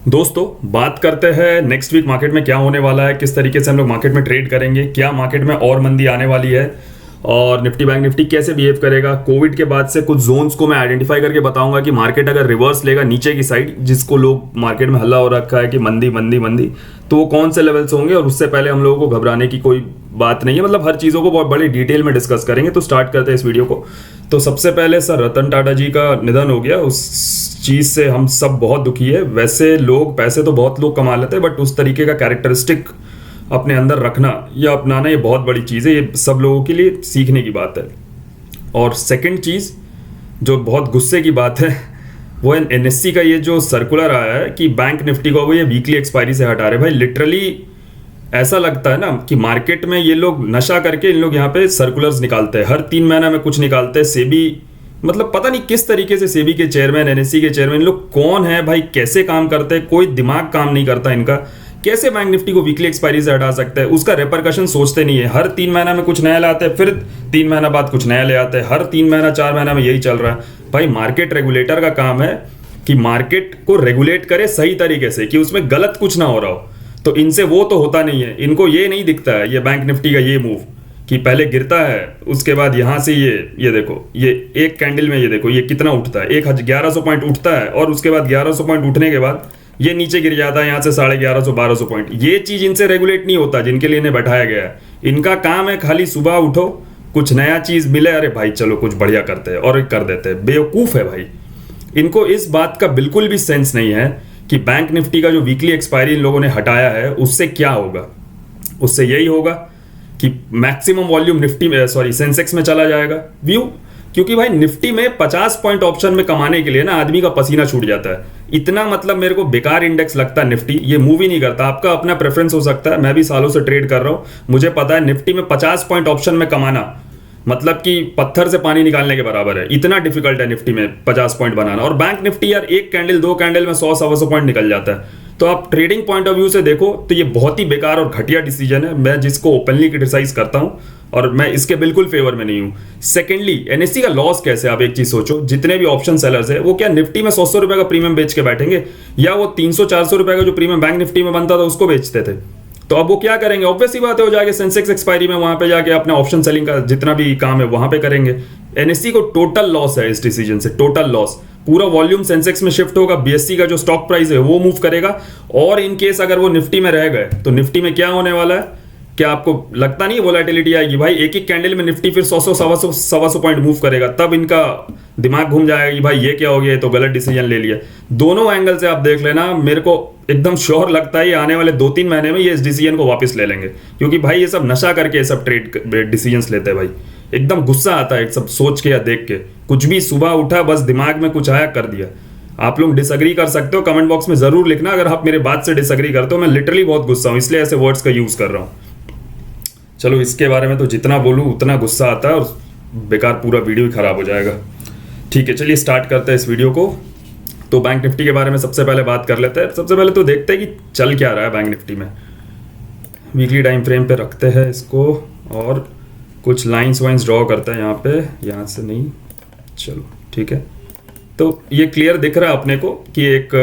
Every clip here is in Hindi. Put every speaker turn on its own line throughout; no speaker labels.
दोस्तों, बात करते हैं नेक्स्ट वीक मार्केट में क्या होने वाला है, किस तरीके से हम लोग मार्केट में ट्रेड करेंगे, क्या मार्केट में और मंदी आने वाली है और निफ्टी बैंक निफ्टी कैसे बिहेव करेगा। कोविड के बाद से कुछ जोन्स को मैं आइडेंटिफाई करके बताऊंगा कि मार्केट अगर रिवर्स लेगा नीचे की साइड, जिसको लोग मार्केट में हल्ला हो रखा है कि मंदी मंदी मंदी, तो वो कौन से लेवल्स होंगे और उससे पहले हम लोगों को घबराने की कोई बात नहीं है। मतलब हर चीज़ों को बहुत बड़ी डिटेल में डिस्कस करेंगे। तो स्टार्ट करते हैं इस वीडियो को। तो सबसे पहले सर रतन टाटा जी का निधन हो गया, उस चीज़ से हम सब बहुत दुखी है। वैसे लोग पैसे तो बहुत लोग कमा लेते हैं, बट उस तरीके का कैरेक्टरिस्टिक अपने अंदर रखना या अपनाना ये बहुत बड़ी चीज़ है। ये सब लोगों के लिए सीखने की बात है। और सेकंड चीज़ जो बहुत गुस्से की बात है वो है एनएससी का ये जो सर्कुलर आया है कि बैंक निफ्टी को वो ये वीकली एक्सपायरी से हटा रहे। भाई लिटरली ऐसा लगता है ना कि मार्केट में ये लोग नशा करके इन लोग यहाँ पे सर्कुलर्स निकालते हैं, हर 3 महीना में कुछ निकालते हैं। सेबी मतलब पता नहीं किस तरीके से सेबी के चेयरमैन, एनएससी के चेयरमैन, इन लोग कौन है भाई, कैसे काम करते हैं, कोई दिमाग काम नहीं करता इनका। कैसे बैंक निफ्टी को वीकली एक्सपायरी से हटा सकते हैं, उसका रेपरकशन सोचते नहीं है। हर 3 महीना में कुछ नया लाते हैं, फिर 3 महीना बाद कुछ नया ले आते हैं, हर 3 महीना 4 महीना में यही चल रहा है। भाई मार्केट रेगुलेटर का काम है कि मार्केट को रेगुलेट करे सही तरीके से, कि उसमें गलत कुछ ना हो रहा हो। तो इनसे वो तो होता नहीं है। इनको ये नहीं दिखता है ये बैंक निफ्टी का ये मूव कि पहले गिरता है, उसके बाद यहाँ से ये देखो, ये एक कैंडल में ये देखो ये कितना उठता है, 1100 पॉइंट उठता है और उसके बाद 1100 पॉइंट उठने के बाद ये नीचे गिर जाता है यहाँ से 1150 1200 पॉइंट। ये चीज़ इनसे रेगुलेट नहीं होता, जिनके लिए इन्हें बैठाया गया है। इनका काम है खाली सुबह उठो, कुछ नया चीज़ मिले, अरे भाई चलो कुछ बढ़िया करते हैं और कर देते हैं। बेवकूफ़ है भाई। इनको इस बात का बिल्कुल भी सेंस नहीं है कि बैंक निफ्टी का जो वीकली एक्सपायरी इन लोगों ने हटाया है उससे क्या होगा। उससे यही होगा कि मैक्सिमम वॉल्यूम निफ्टी में सेंसेक्स में चला जाएगा व्यू। क्योंकि भाई निफ्टी में 50 पॉइंट ऑप्शन में कमाने के लिए ना आदमी का पसीना छूट जाता है। इतना मतलब मेरे को बेकार इंडेक्स लगता है निफ्टी, ये मूव ही नहीं करता। आपका अपना प्रेफरेंस हो सकता है, मैं भी सालों से ट्रेड कर रहा हूँ, मुझे पता है निफ्टी में 50 पॉइंट ऑप्शन में कमाना मतलब कि पत्थर से पानी निकालने के बराबर है। इतना डिफिकल्ट है निफ्टी में 50 पॉइंट बनाना। और बैंक निफ्टी यार एक कैंडल 2 कैंडल में 100-125 पॉइंट निकल जाता है। तो आप ट्रेडिंग पॉइंट ऑफ व्यू से देखो तो ये बहुत ही बेकार और घटिया डिसीजन है, मैं जिसको ओपनली क्रिटिसाइज करता हूं और मैं इसके बिल्कुल फेवर में नहीं हूं। सेकेंडली एनएससी का लॉस कैसे, आप एक चीज सोचो, जितने भी ऑप्शन सेलर्स है वो क्या निफ्टी में 100 रुपए का प्रीमियम बेच के बैठेंगे, या वो 300-400 रुपए का जो प्रीमियम बैंक निफ्टी में बनता था उसको बेचते थे। तो अब वो क्या करेंगे, ऑब्वियस ही बात है, वो जाके सेंसेक्स एक्सपायरी में वहां पे जाके अपने ऑप्शन सेलिंग का जितना भी काम है वहां पे करेंगे। एनएससी को टोटल लॉस है इस डिसीजन से, टोटल लॉस। पूरा वॉल्यूम सेंसेक्स में शिफ्ट होगा, बीएससी का जो स्टॉक प्राइस है वो मूव करेगा। और इन केस अगर वो निफ्टी में रह गए तो निफ्टी में क्या होने वाला है, क्या आपको लगता नहीं वोलेटिलिटी आएगी भाई। एक एक कैंडल में निफ्टी फिर 100-125 पॉइंट मूव करेगा, तब इनका दिमाग घूम जाएगा कि भाई ये क्या हो गया, ये तो गलत डिसीजन ले लिया। दोनों एंगल से आप देख लेना, मेरे को एकदम श्योर लगता है ये आने वाले 2-3 महीने में ये इस डिसीजन को वापस ले लेंगे। क्योंकि भाई ये सब नशा करके ये सब ट्रेड डिसीजंस लेते हैं भाई। एकदम गुस्सा आता है सब सोच के या देख के। कुछ भी सुबह उठा बस दिमाग में कुछ आया कर दिया। आप लोग डिसएग्री कर सकते हो, कमेंट बॉक्स में जरूर लिखना अगर आप मेरे बात से डिसएग्री करते हो। मैं लिटरली बहुत गुस्सा हूं, इसलिए ऐसे वर्ड्स का यूज कर रहा हूं। चलो इसके बारे में तो जितना बोलूं उतना गुस्सा आता है और बेकार पूरा वीडियो ही खराब हो जाएगा। ठीक है, चलिए स्टार्ट करते हैं इस वीडियो को। तो बैंक निफ्टी के बारे में सबसे पहले बात कर लेते हैं। सबसे पहले तो देखते हैं कि चल क्या रहा है बैंक निफ्टी में। वीकली टाइम फ्रेम पे रखते हैं इसको और कुछ लाइंस वाइंस ड्रॉ करते हैं यहाँ पे, यहाँ से नहीं, चलो ठीक है। तो ये क्लियर दिख रहा है अपने को कि एक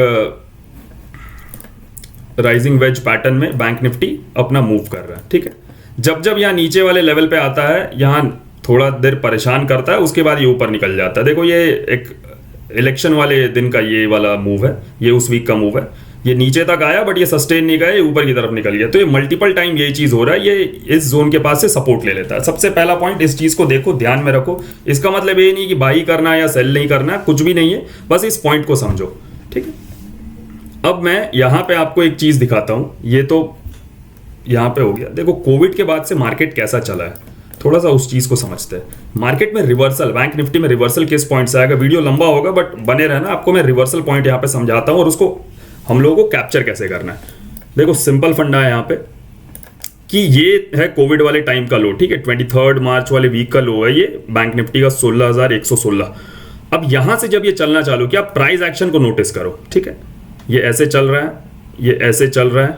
राइजिंग वेज पैटर्न में बैंक निफ्टी अपना मूव कर रहा है। ठीक है, जब जब यहाँ नीचे वाले लेवल पे आता है, यहाँ थोड़ा देर परेशान करता है, उसके बाद ये ऊपर निकल जाता है। देखो ये एक इलेक्शन वाले दिन का ये वाला मूव है, ये उस वीक का मूव है। ये नीचे तक आया बट ये सस्टेन नहीं गया, ये ऊपर की तरफ निकल गया। तो ये मल्टीपल टाइम यही चीज हो रहा है, ये इस जोन के पास से सपोर्ट ले लेता है। सबसे पहला पॉइंट, इस चीज को देखो, ध्यान में रखो। इसका मतलब ये नहीं कि बाई करना या सेल नहीं करना, कुछ भी नहीं है, बस इस पॉइंट को समझो। ठीक है, अब मैं यहां पे आपको एक चीज दिखाता हूं। ये तो यहां पे हो गया। देखो कोविड के बाद से मार्केट कैसा चला है, थोड़ा सा उस चीज को समझते हैं। मार्केट में रिवर्सल, बैंक निफ्टी में रिवर्सल किस पॉइंट से आएगा, वीडियो लंबा होगा बट बने रहना, आपको मैं रिवर्सल पॉइंट यहां पे समझाता हूं और उसको हम लोगों को कैप्चर कैसे करना है। देखो सिंपल फंडा है यहाँ पे कि ये है कोविड वाले टाइम का लो। ठीक है, 23 मार्च वाले वीक का लो है ये बैंक निफ्टी का 16,116। अब यहां से जब ये चलना चालू किया, प्राइस एक्शन को नोटिस करो। ठीक है, ये ऐसे चल रहा है, ये ऐसे चल रहा है,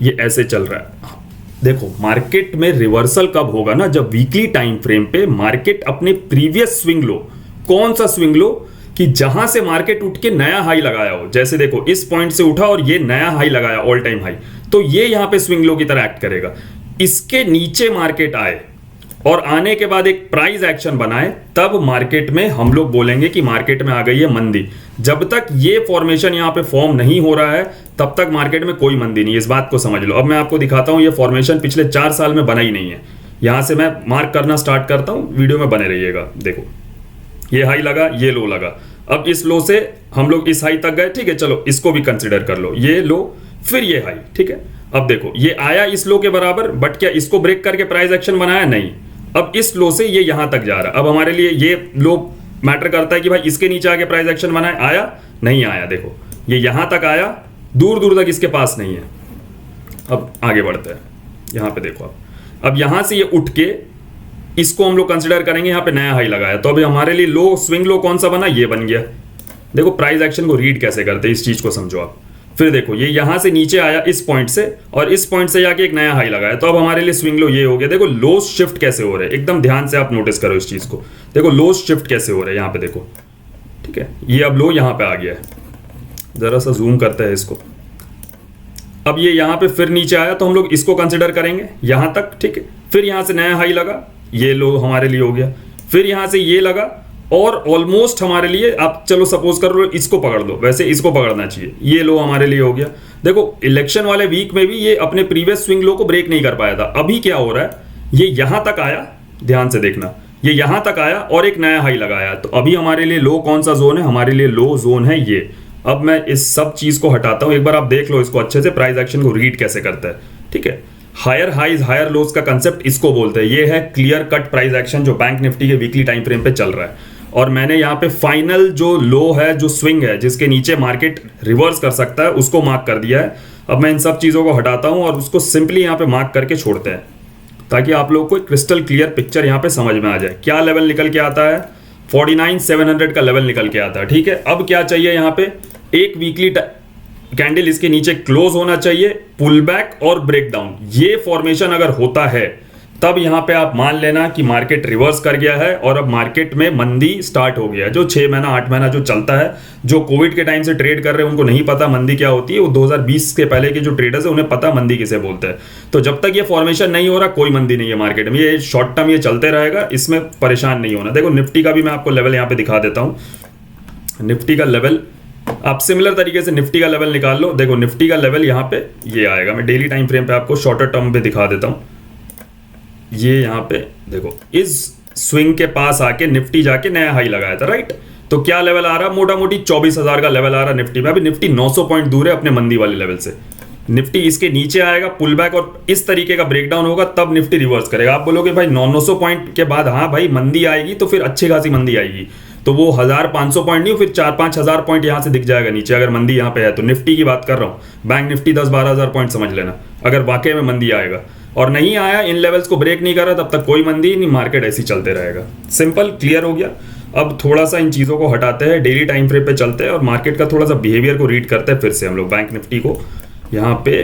ये ऐसे चल रहा है। देखो मार्केट में रिवर्सल कब होगा ना, जब वीकली टाइम फ्रेम पे मार्केट अपने प्रीवियस स्विंग लो, कौन सा स्विंग लो, कि जहां से मार्केट उठ के नया हाई लगाया हो, जैसे देखो इस पॉइंट से उठा और ये नया हाई लगाया ऑल टाइम हाई, तो ये यहां पे स्विंग लो की तरह एक्ट करेगा। इसके नीचे मार्केट आए और आने के बाद एक प्राइस एक्शन बनाए, तब मार्केट में हम लोग बोलेंगे कि मार्केट में आ गई है मंदी। जब तक ये फॉर्मेशन यहां पे फॉर्म नहीं हो रहा है तब तक मार्केट में कोई मंदी नहीं है, इस बात को समझ लो। अब मैं आपको दिखाता हूं, ये फॉर्मेशन पिछले 4 साल में बना ही नहीं है। यहां से मैं मार्क करना स्टार्ट करता हूं, वीडियो में बने रहिएगा। देखो ये हाई लगा, ये लो लगा, अब इस लो से हम लोग इस हाई तक गए, ठीक है, चलो इसको भी कंसिडर कर लो, ये लो फिर ये हाई, ठीक है। अब देखो ये आया इस लो के बराबर, बट क्या इसको ब्रेक करके प्राइस एक्शन बनाया? नहीं। अब इस लो से ये यहां तक जा रहा है। अब हमारे लिए ये लो मैटर करता है कि भाई इसके नीचे आके प्राइस एक्शन बनाए, आया नहीं आया? देखो ये यहां तक आया, दूर दूर तक इसके पास नहीं है। अब आगे बढ़ते हैं, यहां पे देखो अब यहां से ये उठ के इसको हम लोग कंसिडर करेंगे, यहां पे नया हाई लगाया, तो अभी हमारे लिए लो स्विंग लो कौन सा बना? ये बन गया। देखो प्राइस एक्शन को रीड कैसे करते हैं, इस चीज को समझो आप। फिर देखो ये यहां से नीचे आया इस पॉइंट से, और इस पॉइंट से जाके एक नया हाई लगाया, तो अब हमारे लिए स्विंग लो ये हो गया। देखो लो शिफ्ट कैसे हो रहे हैं, एकदम ध्यान से आप नोटिस करो इस चीज को। देखो लो शिफ्ट कैसे हो रहे हैं यहां पे, देखो ठीक है, ये अब लो यहां पे आ गया है। जरा सा जूम करते हैं इसको। अब ये यहां पे फिर नीचे आया, तो हम लोग इसको कंसिडर करेंगे यहां तक, ठीक है। फिर यहां से नया हाई लगा, ये लो हमारे लिए हो गया। फिर यहां से ये लगा, और ऑलमोस्ट हमारे लिए, आप चलो सपोज कर लो इसको पकड़ लो, वैसे इसको पकड़ना चाहिए, ये लो हमारे लिए हो गया। देखो इलेक्शन वाले वीक में भी ये अपने प्रीवियस स्विंग लो को ब्रेक नहीं कर पाया था। अभी क्या हो रहा है, ये यहां तक आया, ध्यान से देखना, ये यहां तक आया और एक नया हाई लगाया, तो अभी हमारे लिए लो कौन सा जोन है? हमारे लिए लो जोन है ये। अब मैं इस सब चीज को हटाता हूं, एक बार आप देख लो इसको अच्छे से, प्राइस एक्शन को रीड कैसे करता है, ठीक है। हायर हाइज हायर लोज का कंसेप्ट इसको बोलते हैं। ये है क्लियर कट प्राइस एक्शन जो बैंक निफ्टी के वीकली टाइम फ्रेम पे चल रहा है। और मैंने यहाँ पे फाइनल जो लो है, जो स्विंग है, जिसके नीचे मार्केट रिवर्स कर सकता है, उसको मार्क कर दिया है। अब मैं इन सब चीज़ों को हटाता हूँ और उसको सिंपली यहाँ पे मार्क करके छोड़ते हैं, ताकि आप लोगों को क्रिस्टल क्लियर पिक्चर यहाँ पे समझ में आ जाए। क्या लेवल निकल के आता है? 49,700 का लेवल निकल के आता है, ठीक है। अब क्या चाहिए यहाँ पे? एक वीकली कैंडल इसके नीचे क्लोज होना चाहिए, पुल बैक और ब्रेकडाउन। ये फॉर्मेशन अगर होता है तब यहां पे आप मान लेना कि मार्केट रिवर्स कर गया है और अब मार्केट में मंदी स्टार्ट हो गया है। जो 6 महीना 8 महीना जो चलता है, जो कोविड के टाइम से ट्रेड कर रहे हैं उनको नहीं पता मंदी क्या होती है। वो 2020 के पहले के जो ट्रेडर्स है उन्हें पता मंदी किसे बोलते हैं। तो जब तक ये फॉर्मेशन नहीं हो रहा, कोई मंदी नहीं है मार्केट में। ये शॉर्ट टर्म ये चलते रहेगा, इसमें परेशान नहीं होना। देखो निफ्टी का भी मैं आपको लेवल यहाँ पे दिखा देता हूँ। निफ्टी का लेवल आप सिमिलर तरीके से निफ्टी का लेवल निकाल लो। देखो निफ्टी का लेवल यहाँ पे ये आएगा। मैं डेली टाइम फ्रेम पे आपको शॉर्टर टर्म पे दिखा देता हूँ। ये यहाँ पे देखो इस स्विंग के पास आके निफ्टी जाके नया हाई लगाया था, राइट। तो क्या लेवल आ रहा? मोटा मोटी 24,000 का लेवल आ रहा निफ्टी में। अभी निफ्टी 900 पॉइंट दूर है अपने मंदी वाले लेवल से। निफ्टी इसके नीचे आएगा, पुल बैक और इस तरीके का ब्रेकडाउन होगा, तब निफ्टी रिवर्स करेगा। आप बोलोगे भाई 900 पॉइंट के बाद, हाँ भाई मंदी आएगी तो फिर अच्छी खासी मंदी आएगी, तो वो 1,500 पॉइंट नहीं, फिर 4-5 हजार पॉइंट यहां से दिख जाएगा नीचे, अगर मंदी यहां पे है तो। निफ्टी की बात कर रहा हूं, बैंक निफ्टी 10-12 हजार पॉइंट समझ लेना, अगर वाकई में मंदी आएगा। और नहीं आया, इन लेवल्स को ब्रेक नहीं कर रहा, तब तक कोई मंदी नहीं, मार्केट ऐसे ही चलते रहेगा। सिंपल, क्लियर हो गया। अब थोड़ा सा इन चीज़ों को हटाते हैं, डेली टाइम फ्रेम पे चलते हैं और मार्केट का थोड़ा सा बिहेवियर को रीड करते हैं। फिर से हम लोग बैंक निफ्टी को यहाँ पे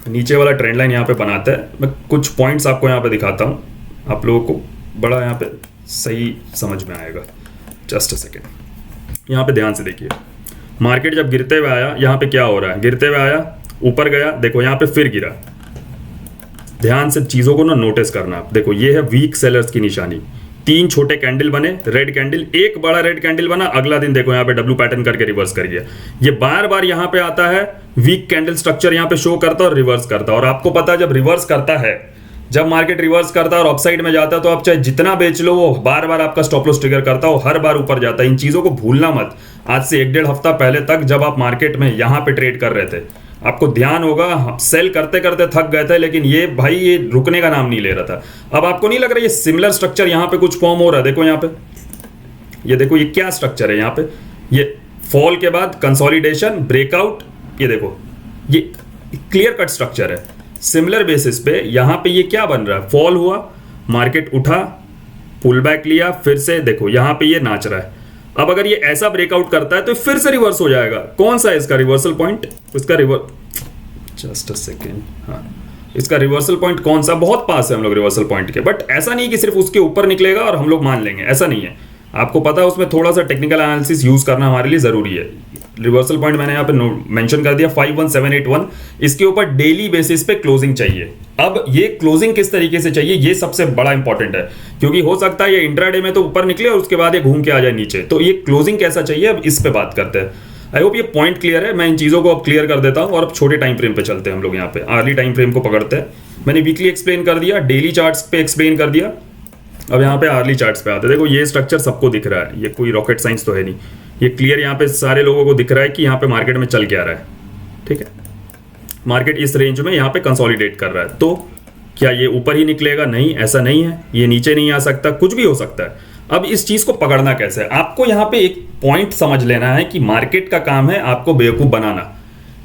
नीचे वाला ट्रेंड लाइन यहाँ पे बनाते हैं। मैं कुछ पॉइंट्स आपको यहाँ पे दिखाता हूँ, आप लोगों को बड़ा यहाँ पे सही समझ में आएगा। जस्ट अ सेकेंड, यहाँ पे ध्यान से देखिए। मार्केट जब गिरते हुए आया, यहाँ पे क्या हो रहा है? गिरते हुए आया, ऊपर गया, देखो यहाँ पे फिर गिरा। ध्यान से चीज़ों को ना नोटिस करना आप। देखो ये है वीक सेलर्स की निशानी। 3 छोटे कैंडल बने, रेड कैंडल, एक बड़ा रेड कैंडल बना, अगला दिन देखो यहाँ पे डब्ल्यू पैटर्न करके रिवर्स कर गया। ये बार बार यहाँ पे आता है, वीक कैंडल स्ट्रक्चर यहाँ पे शो करता है और रिवर्स करता है। और आपको पता है जब रिवर्स करता है, जब मार्केट रिवर्स करता है और अपसाइड में जाता है, तो आप चाहे जितना बेच लो, वो बार बार आपका स्टॉप लॉस ट्रिगर करता है, हर बार ऊपर जाता है। इन चीज़ों को भूलना मत। आज से 1-1.5 हफ्ता पहले तक जब आप मार्केट में यहाँ पे ट्रेड कर रहे थे, आपको ध्यान होगा सेल करते करते थक गए थे, लेकिन ये भाई ये रुकने का नाम नहीं ले रहा था। अब आपको नहीं लग रहा ये सिमिलर स्ट्रक्चर यहाँ पे कुछ फॉर्म हो रहा है? देखो यहाँ पे, ये देखो ये क्या स्ट्रक्चर है। यहाँ पे ये फॉल के बाद कंसोलिडेशन, ब्रेकआउट, ये देखो ये क्लियर कट स्ट्रक्चर है। सिमिलर बेसिस पे यहाँ पे ये क्या बन रहा है? फॉल हुआ, मार्केट उठा, पुल बैक लिया, फिर से देखो यहाँ पे ये नाच रहा है। अब अगर ये ऐसा ब्रेकआउट करता है तो फिर से रिवर्स हो जाएगा। कौन सा है इसका रिवर्सल पॉइंट? इसका जस्ट अ सेकेंड, हाँ, इसका रिवर्सल पॉइंट कौन सा? बहुत पास है हम लोग रिवर्सल पॉइंट के। बट ऐसा नहीं कि सिर्फ उसके ऊपर निकलेगा और हम लोग मान लेंगे, ऐसा नहीं है। आपको पता है उसमें थोड़ा सा टेक्निकल एनालिसिस यूज करना हमारे लिए जरूरी है। रिवर्सल पॉइंट मैंने यहाँ पे मेंशन कर दिया 51781, इसके ऊपर डेली बेसिस पे क्लोजिंग चाहिए। अब ये क्लोजिंग किस तरीके से चाहिए ये सबसे बड़ा इंपॉर्टेंट है, क्योंकि हो सकता है ये इंट्राडे में तो ऊपर निकले और उसके बाद ये घूम के आ जाए नीचे, तो ये क्लोजिंग कैसा चाहिए अब इस पे बात करते हैं। आई होप ये पॉइंट क्लियर है। मैं इन चीजों को अब क्लियर कर देता हूं और अब छोटे टाइम फ्रेम पे चलते हैं हम लोग। यहाँ पे अर्ली टाइम फ्रेम को पकड़ते हैं। मैंने वीकली एक्सप्लेन कर दिया, डेली चार्ट्स पे एक्सप्लेन कर दिया, अब यहाँ पे अर्ली चार्ट्स पे आते हैं। देखो ये स्ट्रक्चर सबको दिख रहा है, ये कोई रॉकेट साइंस तो है नहीं, ये क्लियर यहाँ पे सारे लोगों को दिख रहा है कि यहाँ पे मार्केट में चल के आ रहा है। ठीक है, मार्केट इस रेंज में यहाँ पे कंसोलिडेट कर रहा है, तो क्या ये ऊपर ही निकलेगा? नहीं, ऐसा नहीं है, ये नीचे नहीं आ सकता, कुछ भी हो सकता है। अब इस चीज को पकड़ना कैसे है? आपको यहाँ पे एक पॉइंट समझ लेना है कि मार्केट का काम है आपको बेवकूफ बनाना,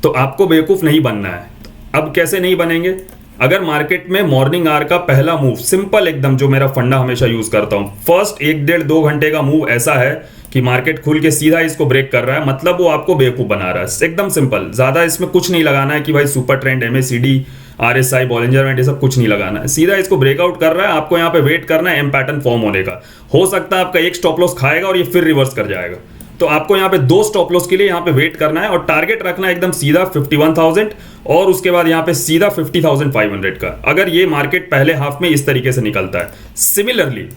तो आपको बेवकूफ नहीं बनना है। अब कैसे नहीं बनेंगे? अगर मार्केट में मॉर्निंग आवर का पहला मूव सिंपल एकदम, जो मेरा फंडा हमेशा यूज करता हूं, फर्स्ट 1-1.5-2 घंटे का मूव ऐसा है कि मार्केट खुल के सीधा इसको ब्रेक कर रहा है, मतलब वो आपको बेवकूफ बना रहा है। एकदम सिंपल, ज्यादा इसमें कुछ नहीं लगाना है कि भाई super trend, MACD, RSI, Bollinger band, ये सब कुछ नहीं लगाना है। सीधा इसको ब्रेकआउट कर रहा है, आपको यहाँ पे वेट करना है एम पैटर्न फॉर्म होने का। हो सकता है आपका एक स्टॉप लॉस खाएगा और ये फिर रिवर्स कर जाएगा, तो आपको यहाँ पे 2 स्टॉप लॉस के लिए यहाँ पे वेट करना है और टारगेट रखना है एकदम सीधा 51,000 और उसके बाद यहाँ पे सीधा 50,500 का। अगर ये मार्केट पहले हाफ में इस तरीके से निकलता है, सिमिलरली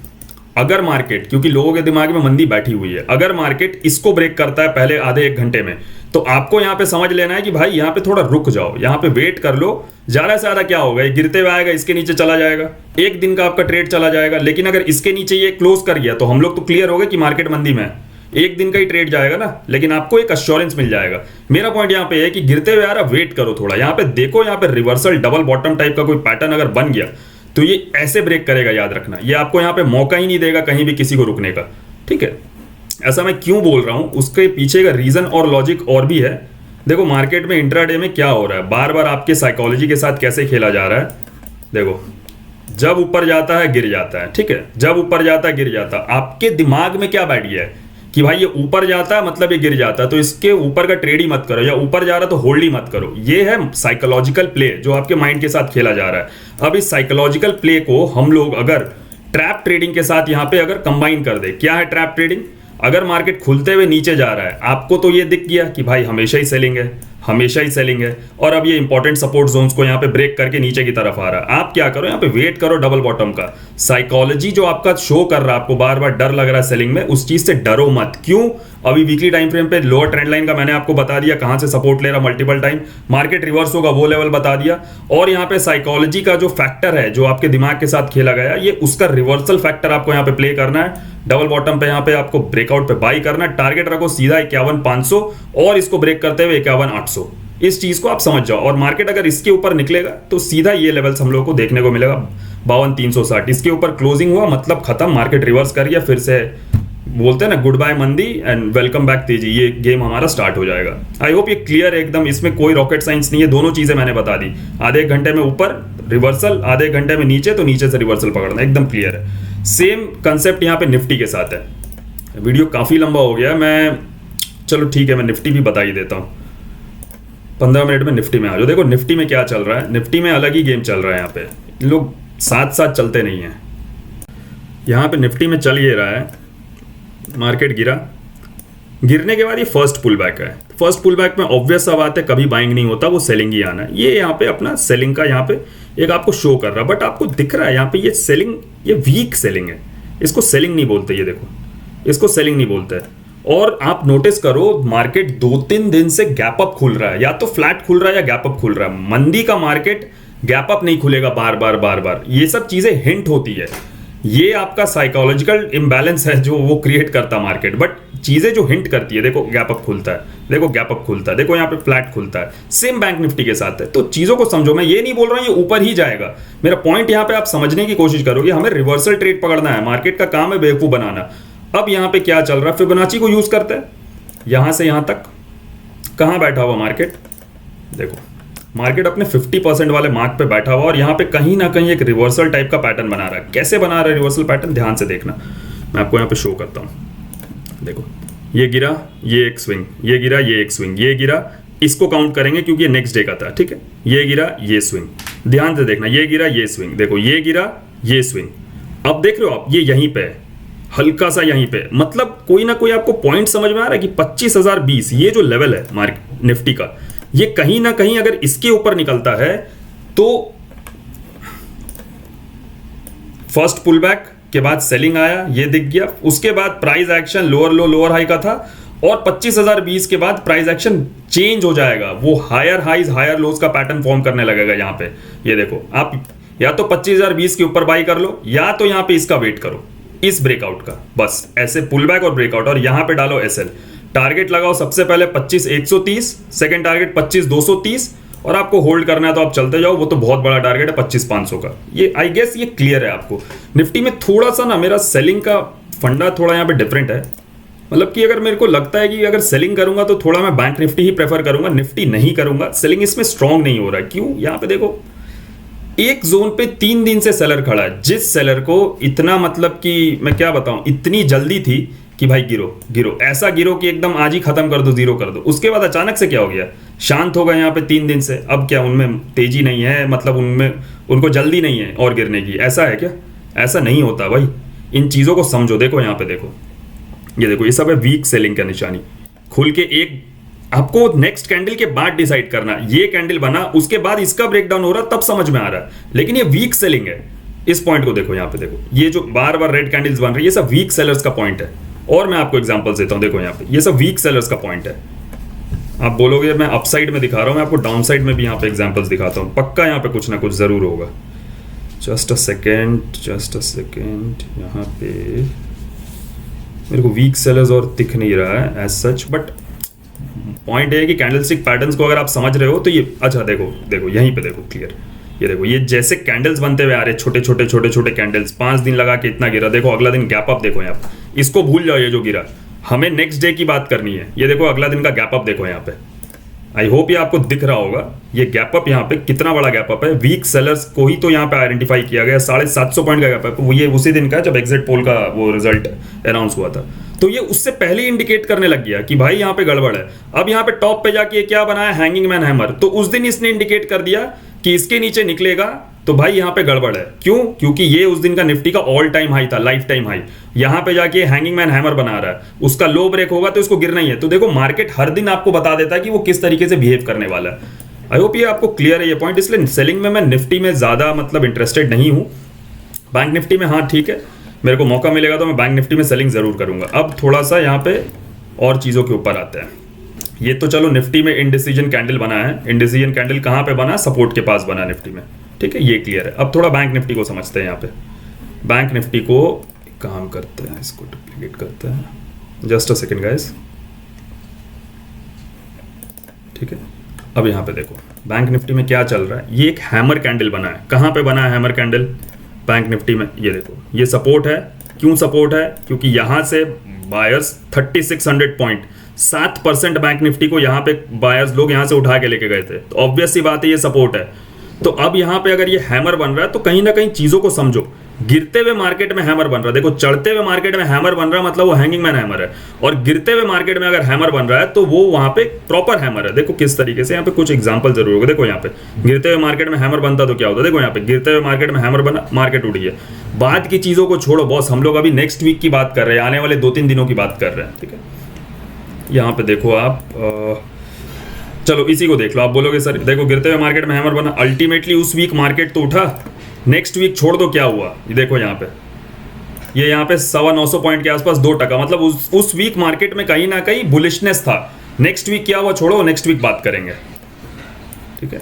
अगर मार्केट, क्योंकि लोगों के दिमाग में मंदी बैठी हुई है, अगर मार्केट इसको ब्रेक करता है पहले आधे 1 घंटे में, तो आपको यहाँ पे समझ लेना है कि भाई यहाँ पे थोड़ा रुक जाओ, यहाँ पे वेट कर लो। ज्यादा से ज्यादा क्या होगा, ये गिरते हुए आएगा, इसके नीचे चला जाएगा, एक दिन का आपका ट्रेड चला जाएगा। लेकिन अगर इसके नीचे ये क्लोज कर गया तो हम लोग तो क्लियर हो गए कि मार्केट मंदी में है, एक दिन का ही ट्रेड जाएगा ना, लेकिन आपको एक अश्योरेंस मिल जाएगा। मेरा पॉइंट यहाँ पे है कि गिरते हुए आ रहा, वेट करो थोड़ा, यहाँ पे देखो, यहाँ पे रिवर्सल डबल बॉटम टाइप का कोई पैटर्न अगर बन गया तो ये ऐसे ब्रेक करेगा, याद रखना। ये आपको यहाँ पे मौका ही नहीं देगा कहीं भी किसी को रुकने का। ठीक है, ऐसा मैं क्यों बोल रहा हूं, उसके पीछे का रीजन और लॉजिक और भी है। देखो मार्केट में इंट्राडे में क्या हो रहा है, बार बार आपके साइकोलॉजी के साथ कैसे खेला जा रहा है। देखो जब ऊपर जाता है गिर जाता है, ठीक है, जब ऊपर जाता है गिर जाता है। आपके दिमाग में क्या बैठ गया है कि भाई ये ऊपर जाता है मतलब ये गिर जाता है, तो इसके ऊपर का ट्रेड ही मत करो, या ऊपर जा रहा तो होल्ड ही मत करो। ये है साइकोलॉजिकल प्ले जो आपके माइंड के साथ खेला जा रहा है। अब इस साइकोलॉजिकल प्ले को हम लोग अगर ट्रैप ट्रेडिंग के साथ यहाँ पे अगर कंबाइन कर दे, क्या है ट्रैप ट्रेडिंग? अगर मार्केट खुलते हुए नीचे जा रहा है, आपको तो ये दिख गया कि भाई हमेशा ही सेलिंग है, हमेशा ही सेलिंग है, और अब ये इंपॉर्टेंट सपोर्ट जोन्स को यहाँ पे ब्रेक करके नीचे की तरफ आ रहा है। आप क्या करो, यहाँ पे वेट करो डबल बॉटम का। साइकोलॉजी जो आपका शो कर रहा है, आपको बार बार डर लग रहा है सेलिंग में, उस चीज से डरो मत। क्यों? अभी वीकली टाइम फ्रेम पे लोअर ट्रेंड लाइन का मैंने आपको बता दिया, कहां से सपोर्ट ले रहा मल्टीपल टाइम, मार्केट रिवर्स होगा वो लेवल बता दिया। और यहाँ पे साइकोलॉजी का जो फैक्टर है, जो आपके दिमाग के साथ खेला गया, ये उसका रिवर्सल फैक्टर आपको यहाँ पे प्ले करना है। डबल बॉटम पे यहाँ पे आपको ब्रेकआउट पे बाई करना, टारगेट रखो सीधा 51,500 और इसको ब्रेक करते हुए 51,800। इस चीज को आप समझ जाओ, और मार्केट अगर इसके ऊपर निकलेगा तो सीधा ये लेवल्स हम लोग को देखने को मिलेगा 52,360। इसके ऊपर क्लोजिंग हुआ मतलब खत्म, मार्केट रिवर्स कर गया, फिर से बोलते हैं ना गुड बाय मंदी एंड वेलकम बैक तेजी, ये गेम हमारा स्टार्ट हो जाएगा। आई होप ये क्लियर है एकदम, इसमें कोई रॉकेट साइंस नहीं है, दोनों चीजें मैंने बता दी। आधे 1 घंटे में ऊपर रिवर्सल, आधे 1 घंटे में नीचे, तो नीचे से रिवर्सल पकड़ना, एकदम क्लियर है। सेम कंसेप्ट यहाँ पे निफ्टी के साथ है। वीडियो काफी लंबा हो गया, मैं चलो ठीक है मैं निफ्टी भी बता ही देता हूँ। 15 मिनट में निफ्टी में आ जाओ। देखो निफ्टी में क्या चल रहा है, निफ्टी में अलग ही गेम चल रहा है। यहाँ पे इन लोग साथ साथ चलते नहीं है। यहाँ पे निफ्टी में चल ये रहा है, मार्केट गिरा, गिरने के बाद ये फर्स्ट पुल बैक है। फर्स्ट पुल बैक में ऑब्वियस सा बात है कभी बाइंग नहीं होता, वो सेलिंग ही आना है। ये यहाँ पे अपना सेलिंग का यहाँ पे एक आपको शो कर रहा है, बट आपको दिख रहा है यहाँ पे ये सेलिंग, ये वीक सेलिंग है, इसको सेलिंग नहीं बोलते। ये देखो इसको सेलिंग नहीं बोलते। और आप नोटिस करो मार्केट 2-3 दिन से गैप अप खुल रहा है, या तो फ्लैट खुल रहा है या गैप अप खुल रहा है। मंदी का मार्केट गैप अप नहीं खुलेगा बार बार बार बार, ये सब चीजें हिंट होती है। ये आपका साइकोलॉजिकल इम्बैलेंस है जो वो क्रिएट करता है मार्केट, बट चीजें जो हिंट करती है, देखो गैप अप खुलता है, देखो गैप अप खुलता है, देखो यहाँ पे फ्लैट खुलता है। सेम बैंक निफ्टी के साथ है। तो चीजों को समझो, मैं ये नहीं बोल रहा हूँ ये ऊपर ही जाएगा। मेरा पॉइंट यहाँ पे आप समझने की कोशिश करोगे, हमें रिवर्सल ट्रेड पकड़ना है, मार्केट का काम है बेवकूफ बनाना। अब यहाँ पे क्या चल रहा है, फिबोनाची को यूज करते हैं, यहां से यहां तक कहां बैठा हुआ मार्केट, देखो मार्केट अपने 50% वाले मार्क पे बैठा हुआ, और यहाँ पे कहीं ना कहीं एक रिवर्सल टाइप का पैटर्न बना रहा है। कैसे बना रहा है रिवर्सल पैटर्न, ध्यान से देखना, मैं आपको यहाँ पे शो करता हूँ। देखो ये गिरा, ये एक स्विंग, ये गिरा, ये एक स्विंग, ये गिरा, इसको काउंट करेंगे क्योंकि ये नेक्स्ट डे का था, ठीक है। ये गिरा, ये स्विंग, ध्यान से देखना, ये गिरा, ये स्विंग, देखो ये गिरा, ये स्विंग। अब देख रहे हो आप, ये यहीं पे है। हल्का सा यहीं पे, मतलब कोई ना कोई आपको पॉइंट समझ में आ रहा है कि 25,020 ये जो लेवल है मार्केट निफ्टी का, ये कहीं ना कहीं अगर इसके ऊपर निकलता है तो फर्स्ट पुल बैक के बाद सेलिंग आया, ये दिख गया, उसके बाद प्राइस एक्शन लोअर लो लोअर हाई का था, और 25,020 के बाद प्राइस एक्शन चेंज हो जाएगा, वो हायर हाइज हायर लोज का पैटर्न फॉर्म करने लगेगा यहां पे। ये देखो आप या तो 25,020 के ऊपर बाई कर लो, या तो यहां पे इसका वेट करो, इस ब्रेकआउट का, बस ऐसे पुल बैक और ब्रेकआउट, और यहां पे डालो एसएल, टारगेट लगाओ सबसे पहले 25,130, सेकंड टारगेट 25,230, और आपको होल्ड करना है तो आप चलते जाओ, वो तो बहुत बड़ा टारगेट है 25,500 का। ये आई गेस ये क्लियर है आपको। निफ्टी में थोड़ा सा ना मेरा सेलिंग का फंडा थोड़ा यहाँ पे डिफरेंट है, मतलब कि अगर मेरे को लगता है कि अगर सेलिंग करूंगा तो थोड़ा मैं बैंक निफ्टी ही प्रेफर करूंगा, निफ्टी नहीं करूंगा। सेलिंग इसमें स्ट्रांग नहीं हो रहा है, क्यों? यहाँ पे देखो एक जोन पे 3 दिन से सेलर खड़ा है, जिस सेलर को इतना मतलब कि मैं क्या बताऊं, इतनी जल्दी थी कि भाई गिरो गिरो, ऐसा गिरो कि एकदम आज ही खत्म कर दो, जीरो कर दो। उसके बाद अचानक से क्या हो गया, शांत हो गए यहाँ पे 3 दिन से। अब क्या उनमें तेजी नहीं है, मतलब उनमें उनको जल्दी नहीं है और गिरने की, ऐसा है क्या? ऐसा नहीं होता भाई, इन चीज़ों को समझो। देखो यहाँ पे देखो, ये देखो, ये सब है वीक सेलिंग का निशानी। खुल के एक आपको नेक्स्ट कैंडल के बाद डिसाइड करना, ये कैंडल बना उसके बाद इसका ब्रेकडाउन हो रहा तब समझ में आ रहा है, लेकिन ये वीक सेलिंग है। इस पॉइंट को देखो, यहाँ पे देखो, ये जो बार बार रेड कैंडल्स बन रही है, ये सब वीक सेलर्स का पॉइंट है। और मैं आपको एग्जांपल्स देता हूं, देखो यहाँ पे ये सब वीक सेलर्स का पॉइंट है। आप बोलोगे मैं अपसाइड में दिखा रहा हूं, मैं आपको डाउन साइड में भी यहाँ पे एग्जांपल्स दिखाता हूं, पक्का यहाँ पे कुछ ना कुछ जरूर होगा। जस्ट अ सेकेंड, यहाँ पे मेरे को वीक सेलर्स और दिख नहीं रहा है एज सच, बट पॉइंट है कि कैंडलस्टिक पैटर्न्स को अगर आप समझ रहे हो तो ये, अच्छा देखो यहीं पे देखो क्लियर, ये देखो, ये जैसे कैंडल्स बनते हुए आ रहे, छोटे छोटे कैंडल्स, 5 दिन लगा के इतना गिरा। देखो अगला दिन गैप अप, देखो यहाँ पे, इसको भूल जाओ, ये जो गिरा, हमें नेक्स्ट डे की बात करनी है। ये देखो अगला दिन का गैप अप देखो यहाँ पे, आई होप ये आपको दिख रहा होगा। ये गैप अप यहाँ पे कितना बड़ा गैप अप है, वीक सेलर्स को ही तो यहाँ पे आइडेंटिफाई किया गया। 750 पॉइंट का गैप अप, वो ये उसी दिन का जब एग्जिट पोल का वो रिजल्ट अनाउंस हुआ था, तो ये उससे पहले इंडिकेट करने लग गया कि भाई यहाँ पे गड़बड़ है। अब यहाँ पे टॉप पे जाके क्या बनाया, हैंगिंग मैन हैमर, तो उस दिन इसने इंडिकेट कर दिया कि इसके नीचे निकलेगा तो भाई यहाँ पे गड़बड़ है। क्यों? क्योंकि ये उस दिन का निफ्टी का ऑल टाइम हाई था, लाइफ टाइम हाई, यहाँ पे जाके हैंगिंग मैन हैमर बना रहा है, उसका लो ब्रेक होगा तो इसको गिरना ही है। तो देखो मार्केट हर दिन आपको बता देता है कि वो किस तरीके से बिहेव करने वाला है। आई होप ये आपको क्लियर है ये पॉइंट। इसलिए सेलिंग में मैं निफ्टी में ज्यादा मतलब इंटरेस्टेड नहीं हूँ। बैंक निफ्टी में हाँ ठीक है, मेरे को मौका मिलेगा तो मैं बैंक निफ्टी में सेलिंग जरूर करूंगा। अब थोड़ा सा यहाँ पे और चीजों के ऊपर आते हैं। ये तो चलो निफ्टी में इंडिसीजन कैंडल बना है, इंडिसीजन कैंडल कहाँ पे बना, सपोर्ट के पास बना निफ्टी में, ठीक है, ये क्लियर है। अब थोड़ा बैंक निफ्टी को समझते हैं। यहाँ पे बैंक निफ्टी को काम करते हैं, इसको डुप्लीकेट करते हैं, जस्ट अ सेकेंड गाइस, ठीक है। अब यहाँ पे देखो बैंक निफ्टी में क्या चल रहा है, ये एक हैमर कैंडल बना है। कहाँ पे बना है हैमर कैंडल बैंक निफ्टी में? ये देखो, ये सपोर्ट है। क्यों सपोर्ट है? क्योंकि यहाँ से बायर्स 3600 पॉइंट 7% बैंक निफ्टी को यहाँ पे बायर्स लोग यहाँ से उठा के लेके गए थे, तो ऑब्वियस सी बात है ये सपोर्ट है। तो अब यहाँ पे अगर ये हैमर बन रहा है तो कहीं ना कहीं चीजों को समझो। गिरते हुए मार्केट में हैमर बन रहा है, देखो चढ़ते हुए मार्केट में हैमर बन रहा है मतलब वो हैंगिंग मैन हैमर है, और गिरते हुए मार्केट में अगर हैमर बन रहा है तो वो वहां पे प्रॉपर हैमर है। देखो किस तरीके से, यहाँ पे कुछ एग्जांपल जरूर होगा। देखो यहाँ पे गिरते हुए मार्केट में हैमर बनता तो क्या होता, देखो यहाँ पे गिरते हुए मार्केट में हैमर बना, मार्केट उठी है। बाद की चीजों को छोड़ो बॉस, हम लोग अभी नेक्स्ट वीक की बात कर रहे हैं, आने वाले 2-3 दिनों की बात कर रहे हैं, ठीक है। यहाँ पे देखो आप, चलो इसी को देख लो। आप बोलोगे सर देखो गिरते हुए मार्केट में हैमर बना, अल्टीमेटली उस वीक मार्केट तो उठा, नेक्स्ट वीक छोड़ दो क्या हुआ, ये देखो यहाँ पे, ये यहाँ पे 950 पॉइंट के आसपास 2%, मतलब उस वीक मार्केट में कहीं ना कहीं बुलिशनेस था। नेक्स्ट वीक क्या हुआ छोड़ो, नेक्स्ट वीक बात करेंगे, ठीक है।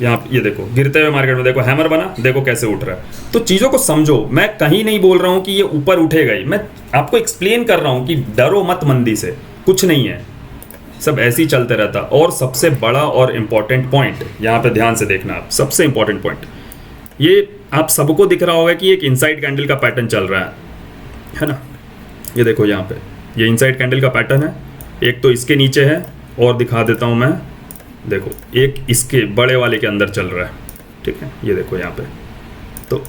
यहाँ ये देखो गिरते हुए मार्केट में देखो हैमर बना, देखो कैसे उठ रहा है। तो चीजों को समझो, मैं कहीं नहीं बोल रहा हूं कि ये ऊपर उठेगा ही, मैं आपको एक्सप्लेन कर रहा हूं कि डरो मत मंदी से, कुछ नहीं है, सब ऐसे ही चलते रहता। और सबसे बड़ा और इंपॉर्टेंट पॉइंट यहाँ पे ध्यान से देखना आप, सबसे इंपॉर्टेंट पॉइंट, ये आप सबको दिख रहा होगा कि एक इनसाइड कैंडल का पैटर्न चल रहा है ना। ये देखो यहाँ पे ये इनसाइड कैंडल का पैटर्न है, एक तो इसके नीचे है और दिखा देता हूँ मैं, देखो एक इसके बड़े वाले के अंदर चल रहा है, ठीक है। ये देखो यहाँ पे, तो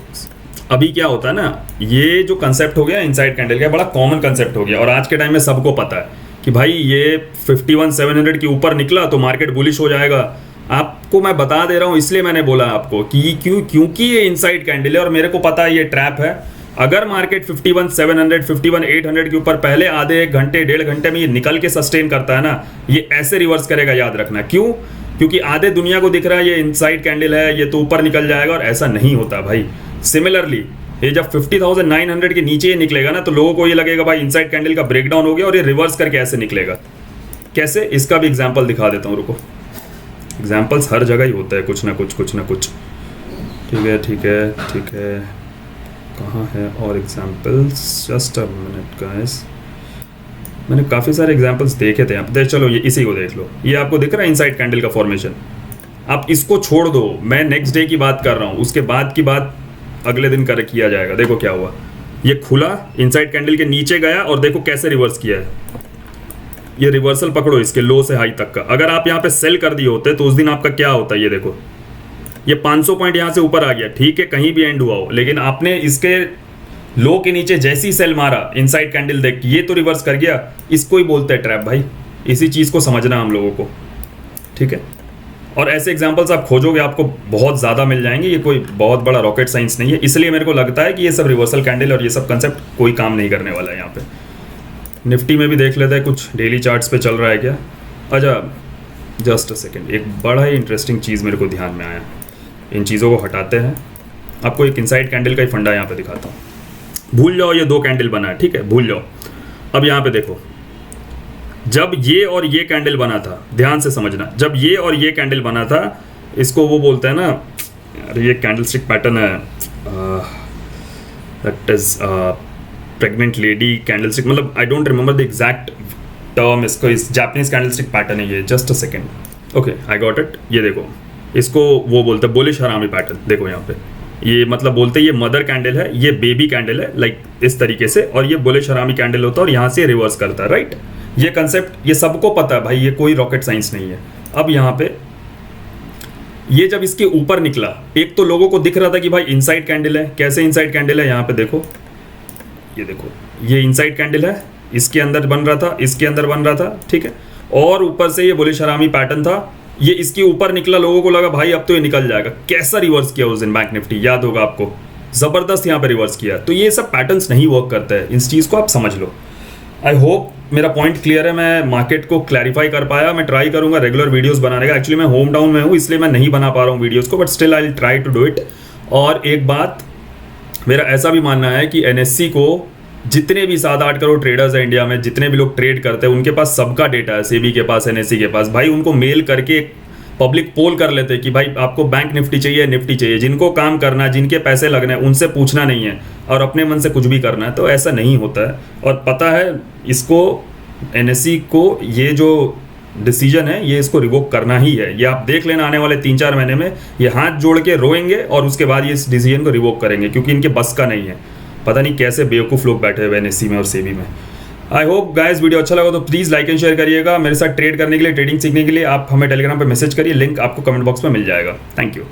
अभी क्या होता है ना, ये जो कंसेप्ट हो गया इनसाइड कैंडल का, बड़ा कॉमन कंसेप्ट हो गया और आज के टाइम में सबको पता है कि भाई ये 51,700 के ऊपर निकला तो मार्केट बुलिश हो जाएगा। आपको मैं बता दे रहा हूँ, इसलिए मैंने बोला आपको कि क्योंकि ये इनसाइड कैंडल है और मेरे को पता है ये ट्रैप है, अगर मार्केट 51,700 51,800 के ऊपर पहले आधे एक घंटे डेढ़ घंटे में ये निकल के सस्टेन करता है ना, ये ऐसे रिवर्स करेगा, याद रखना। क्यों? क्योंकि आधे दुनिया को दिख रहा है ये इनसाइड कैंडल है, ये तो ऊपर निकल जाएगा, और ऐसा नहीं होता भाई। सिमिलरली ये जब 50,900 के नीचे ये निकलेगा ना, तो लोगों को ये लगेगा भाई इनसाइड कैंडल का ब्रेकडाउन हो गया, और ये रिवर्स करके ऐसे निकलेगा। कैसे? इसका भी एग्जाम्पल दिखा देता हूँ, रुको। एग्जाम्पल्स हर जगह ही होता है, कुछ ना कुछ कुछ ना कुछ। ठीक है ठीक है ठीक है, कहाँ है और examples? Just a minute guys, मैंने काफ़ी सारे एग्जाम्पल्स देखे थे यहाँ पे। चलो ये इसी को देख लो, ये आपको दिख रहा है इनसाइड कैंडल का फॉर्मेशन। आप इसको छोड़ दो, मैं नेक्स्ट डे की बात कर रहा हूँ, उसके बाद की बात अगले दिन कर किया जाएगा। देखो क्या हुआ, ये खुला इनसाइड कैंडल के नीचे गया, और देखो कैसे रिवर्स किया है। ये रिवर्सल पकड़ो इसके लो से हाई तक का। अगर आप यहाँ पे सेल कर दिए होते तो उस दिन आपका क्या होता है, ये देखो, ये 500 पॉइंट यहाँ से ऊपर आ गया, ठीक है, कहीं भी एंड हुआ हो, लेकिन आपने इसके लो के नीचे जैसी सेल मारा इनसाइड कैंडल देख, ये तो रिवर्स कर गया। इसको ही बोलते हैं ट्रैप भाई। इसी चीज़ को समझना हम लोगों को, ठीक है। और ऐसे एग्जांपल्स आप खोजोगे आपको बहुत ज़्यादा मिल जाएंगे। ये कोई बहुत बड़ा रॉकेट साइंस नहीं है, इसलिए मेरे को लगता है कि ये सब रिवर्सल कैंडल और ये सब कंसेप्ट कोई काम नहीं करने वाला है यहाँ पे। निफ्टी में भी देख लेते हैं कुछ डेली चार्ट्स पे चल रहा है क्या। अच्छा जस्ट अ सेकेंड, एक बड़ा ही इंटरेस्टिंग चीज़ मेरे को ध्यान में आया। इन चीज़ों को हटाते हैं, आपको एक इनसाइड कैंडल का ही फंडा यहाँ पे दिखाता हूँ। भूल जाओ ये 2 कैंडल बना है, ठीक है, भूल जाओ। अब यहाँ पे देखो, जब ये और ये कैंडल बना था, ध्यान से समझना, जब ये और ये कैंडल बना था, इसको वो बोलते हैं ना यार, ये कैंडलस्टिक पैटर्न है, that is pregnant lady candlestick, मतलब I don't remember the exact term. इसको इस जापानीज कैंडलस्टिक पैटर्न है ये। Just a second, okay I got it. ये देखो, इसको वो बोलते हैं बुलिश हरामी पैटर्न। देखो यहाँ पे ये मतलब बोलते हैं ये मदर कैंडल है, ये बेबी कैंडल है, लाइक इस तरीके से, और ये बुलिश हरामी कैंडल होता है और यहाँ से रिवर्स करता है, राइट। ये कंसेप्ट ये सबको पता है भाई, ये कोई रॉकेट साइंस नहीं है। अब यहाँ पे ये जब इसके ऊपर निकला, एक तो लोगों को दिख रहा था कि भाई इनसाइड कैंडल है। कैसे इनसाइड कैंडल है? यहाँ पे देखो, ये देखो, ये इनसाइड कैंडल है, इसके अंदर बन रहा था, इसके अंदर बन रहा था, ठीक है, और ऊपर से ये बुलिश हरामी पैटर्न था। ये इसके ऊपर निकला, लोगों को लगा भाई अब तो ये निकल जाएगा। कैसा रिवर्स किया उस दिन बैंक निफ्टी, याद होगा आपको, जबरदस्त यहाँ पे रिवर्स किया। तो ये सब पैटर्न्स नहीं वर्क करते हैं, इस चीज़ को आप समझ लो। आई होप मेरा पॉइंट क्लियर है, मैं मार्केट को क्लैरिफाई कर पाया। मैं ट्राई करूंगा रेगुलर वीडियोस बनाने का। एक्चुअली मैं होम टाउन में हूँ, इसलिए मैं नहीं बना पा रहा हूँ वीडियोस को, but still I will try to do it. और एक बात मेरा ऐसा भी मानना है कि एनएससी को जितने भी 7-8 करोड़ ट्रेडर्स हैं इंडिया में, जितने भी लोग ट्रेड करते हैं, उनके पास सबका डेटा है, सेबी के पास, एनएससी के पास। भाई उनको मेल करके पब्लिक पोल कर लेते हैं कि भाई आपको बैंक निफ्टी चाहिए, निफ्टी चाहिए। जिनको काम करना है, जिनके पैसे लगने हैं, उनसे पूछना नहीं है और अपने मन से कुछ भी करना है। तो ऐसा नहीं होता है, और पता है इसको, एनएससी को ये जो डिसीजन है ये इसको रिवोक करना ही है। ये आप देख लेना, आने वाले 3-4 महीने में ये हाथ जोड़ के रोएंगे और उसके बाद ये इस डिसीजन को रिवोक करेंगे, क्योंकि इनके बस का नहीं है। पता नहीं कैसे बेवकूफ़ लोग बैठे हुए एनएससी में और सेबी में। आई होप गाइस वीडियो अच्छा लगा तो प्लीज़ लाइक एंड शेयर करिएगा। मेरे साथ ट्रेड करने के लिए, ट्रेडिंग सीखने के लिए आप हमें टेलीग्राम पे मैसेज करिए, लिंक आपको कमेंट बॉक्स में मिल जाएगा। Thank you.